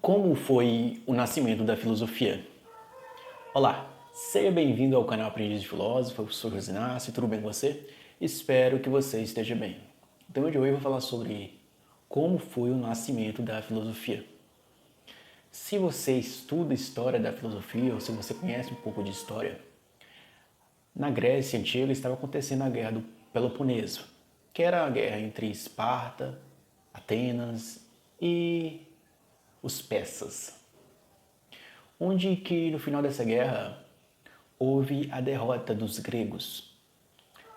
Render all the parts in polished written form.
Como foi o nascimento da filosofia? Olá, seja bem-vindo ao canal Aprendiz de Filósofo, eu sou José Inácio, tudo bem com você? Espero que você esteja bem. Então hoje eu vou falar sobre como foi o nascimento da filosofia. Se você estuda a história da filosofia, ou se você conhece um pouco de história, na Grécia Antiga estava acontecendo a Guerra do Peloponeso, que era a guerra entre Esparta, Atenas e os persas, onde que no final dessa guerra houve a derrota dos gregos.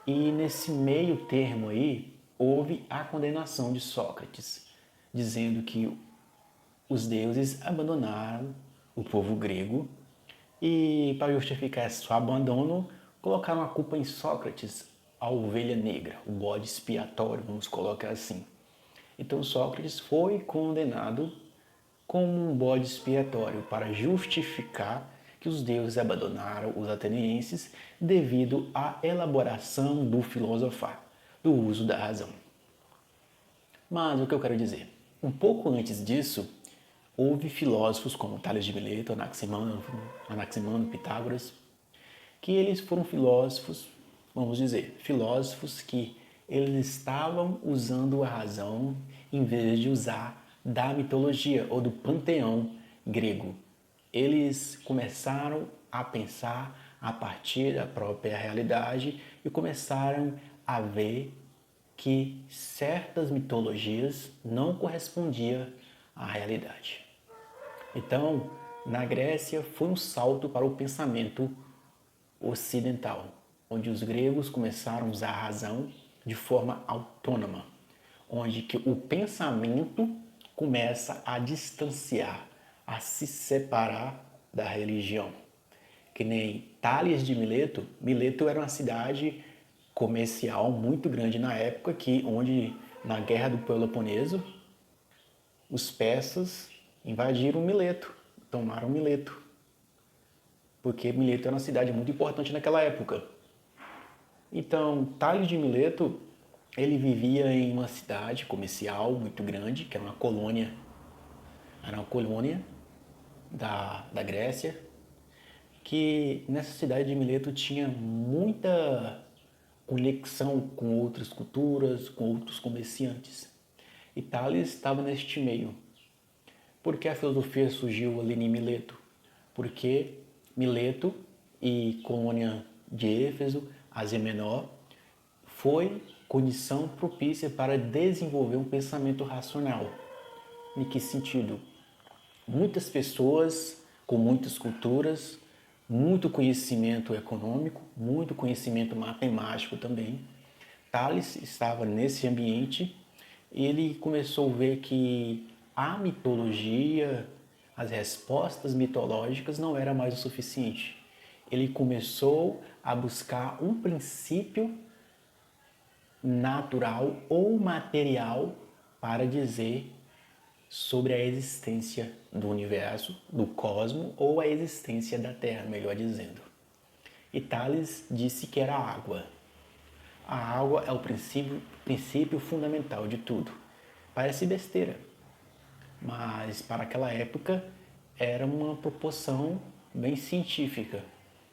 E nesse meio termo aí, houve a condenação de Sócrates, dizendo que os deuses abandonaram o povo grego e, para justificar esse abandono, colocaram a culpa em Sócrates, a ovelha negra, o bode expiatório, vamos colocar assim. Então Sócrates foi condenado como um bode expiatório para justificar que os deuses abandonaram os atenienses devido à elaboração do filosofar, do uso da razão. Mas o que eu quero dizer? Um pouco antes disso, houve filósofos como Tales de Mileto, Anaximandro, Pitágoras, que eles foram filósofos, vamos dizer, filósofos que eles estavam usando a razão em vez de usar da mitologia ou do panteão grego. Eles começaram a pensar a partir da própria realidade e começaram a ver que certas mitologias não correspondiam à realidade. Então, na Grécia foi um salto para o pensamento ocidental, onde os gregos começaram a usar a razão de forma autônoma, onde que o pensamento começa a distanciar, a se separar da religião. Que nem Tales de Mileto. Mileto era uma cidade comercial muito grande na época, onde na Guerra do Peloponeso os persas invadiram Mileto, tomaram Mileto, porque Mileto era uma cidade muito importante naquela época. Então, Tales de Mileto, ele vivia em uma cidade comercial muito grande, que era uma colônia da Grécia, que nessa cidade de Mileto tinha muita conexão com outras culturas, com outros comerciantes. E Tales estava neste meio. Por que a filosofia surgiu ali em Mileto? Porque Mileto e colônia de Éfeso, Ásia Menor, foi condição propícia para desenvolver um pensamento racional. Em que sentido? Muitas pessoas com muitas culturas, muito conhecimento econômico, muito conhecimento matemático também. Tales estava nesse ambiente e ele começou a ver que a mitologia, as respostas mitológicas não era mais o suficiente. Ele começou a buscar um princípio natural ou material para dizer sobre a existência do universo, do cosmos ou a existência da Terra, melhor dizendo. E Tales disse que era a água. A água é o princípio fundamental de tudo. Parece besteira, mas para aquela época era uma proporção bem científica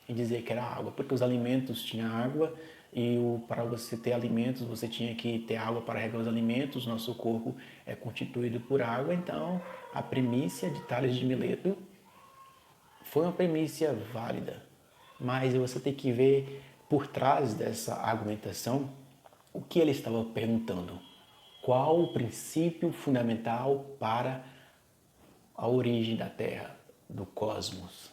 em dizer que era água, porque os alimentos tinham água e para você ter alimentos você tinha que ter água para regar os alimentos. Nosso corpo é constituído por água, então a premissa de Tales de Mileto foi uma premissa válida, mas você tem que ver por trás dessa argumentação o que ele estava perguntando. Qual o princípio fundamental para a origem da Terra, do cosmos?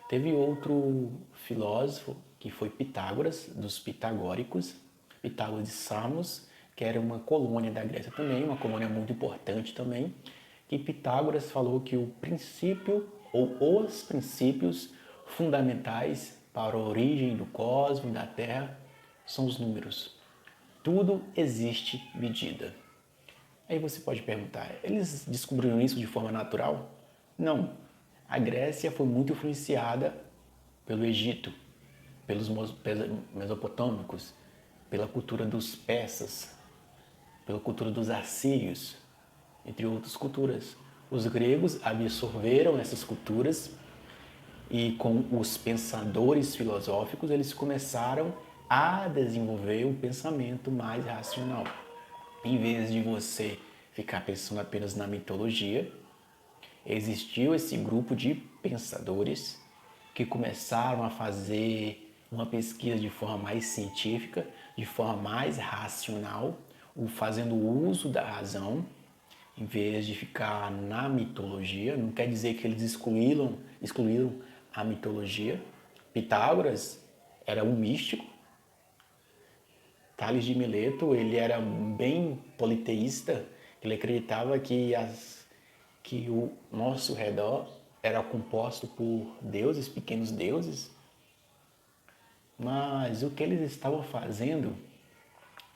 Teve outro filósofo que foi Pitágoras, dos pitagóricos, Pitágoras de Samos, que era uma colônia da Grécia também, uma colônia muito importante também, que Pitágoras falou que o princípio ou os princípios fundamentais para a origem do cosmos, da Terra, são os números. Tudo existe medida. Aí você pode perguntar, eles descobriram isso de forma natural? Não. A Grécia foi muito influenciada pelo Egito, pelos mesopotâmicos, pela cultura dos persas, pela cultura dos assírios, entre outras culturas, Os gregos absorveram essas culturas e com os pensadores filosóficos eles começaram a desenvolver um pensamento mais racional. Em vez de você ficar pensando apenas na mitologia, existiu esse grupo de pensadores que começaram a fazer uma pesquisa de forma mais científica, de forma mais racional, fazendo uso da razão, em vez de ficar na mitologia. Não quer dizer que eles excluíram a mitologia. Pitágoras era um místico. Tales de Mileto, ele era bem politeísta. Ele acreditava que o nosso redor era composto por deuses, pequenos deuses. Mas o que eles estavam fazendo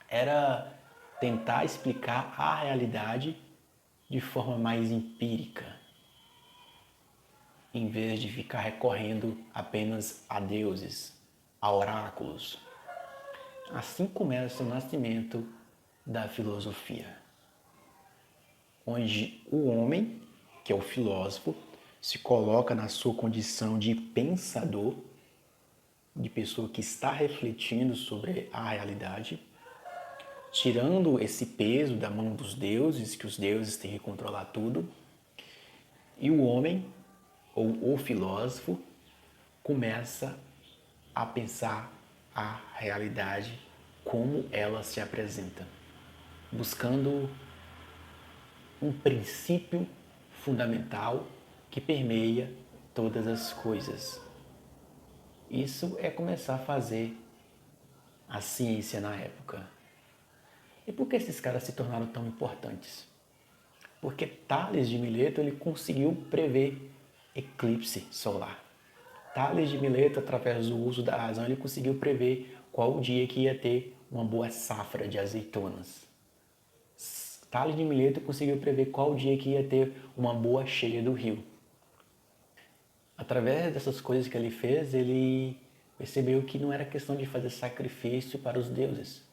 era tentar explicar a realidade de forma mais empírica, em vez de ficar recorrendo apenas a deuses, a oráculos. Assim começa o nascimento da filosofia, onde o homem, que é o filósofo, se coloca na sua condição de pensador, de pessoa que está refletindo sobre a realidade, tirando esse peso da mão dos deuses, que os deuses têm que controlar tudo, e o homem, ou o filósofo, começa a pensar a realidade como ela se apresenta, buscando um princípio fundamental que permeia todas as coisas. Isso é começar a fazer a ciência na época. E por que esses caras se tornaram tão importantes? Porque Tales de Mileto ele conseguiu prever eclipse solar. Tales de Mileto, através do uso da razão, ele conseguiu prever qual o dia que ia ter uma boa safra de azeitonas. Tales de Mileto conseguiu prever qual o dia que ia ter uma boa cheia do rio. Através dessas coisas que ele fez, ele percebeu que não era questão de fazer sacrifício para os deuses.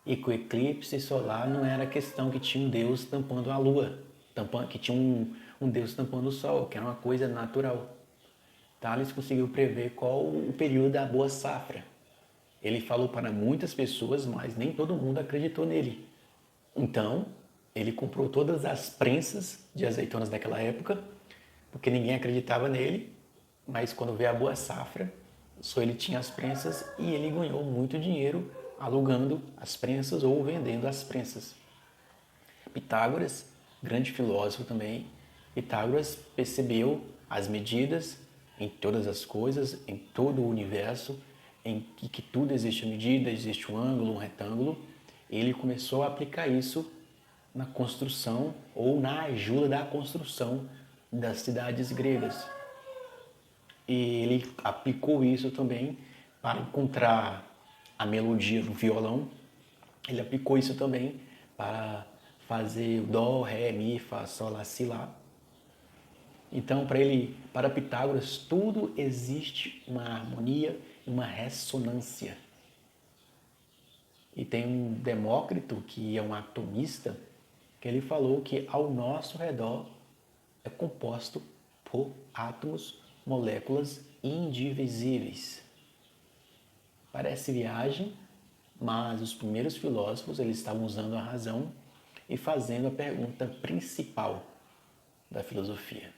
E que o eclipse solar não era questão que tinha um deus tampando a lua, que tinha um deus tampando o sol, que era uma coisa natural. Tales conseguiu prever qual o período da boa safra. Ele falou para muitas pessoas, mas nem todo mundo acreditou nele. Então, ele comprou todas as prensas de azeitonas daquela época, porque ninguém acreditava nele, mas quando veio a boa safra, só ele tinha as prensas e ele ganhou muito dinheiro alugando as prensas ou vendendo as prensas. Pitágoras, grande filósofo também, Pitágoras percebeu as medidas em todas as coisas, em todo o universo, em que tudo existe a medida, existe um ângulo, um retângulo. Ele começou a aplicar isso na construção ou na ajuda da construção das cidades gregas. E ele aplicou isso também para encontrar a melodia do violão. Ele aplicou isso também para fazer o dó, ré, mi, fá, sol, lá, si, lá. Então, para Pitágoras, tudo existe uma harmonia e uma ressonância. E tem um Demócrito, que é um atomista, que ele falou que ao nosso redor é composto por átomos, moléculas indivisíveis. Parece viagem, mas os primeiros filósofos eles estavam usando a razão e fazendo a pergunta principal da filosofia.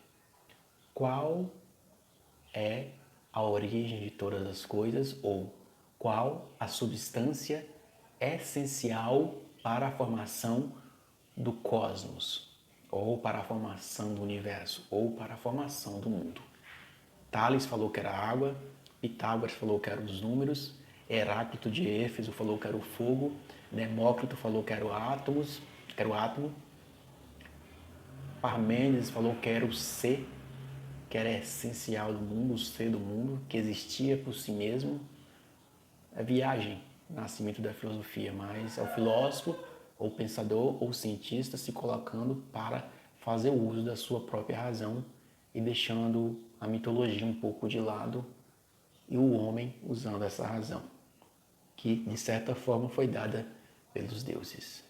Qual é a origem de todas as coisas ou qual a substância essencial para a formação do cosmos, ou para a formação do universo, ou para a formação do mundo? Tales falou que era água, Pitágoras falou que eram os números, Heráclito de Éfeso falou que era o fogo, Demócrito falou que era o átomo, Parmênides falou que era o ser, que era essencial do mundo, o ser do mundo, que existia por si mesmo. É viagem, nascimento da filosofia, mas é o filósofo, ou pensador, ou cientista se colocando para fazer o uso da sua própria razão e deixando a mitologia um pouco de lado e o homem usando essa razão, que de certa forma foi dada pelos deuses.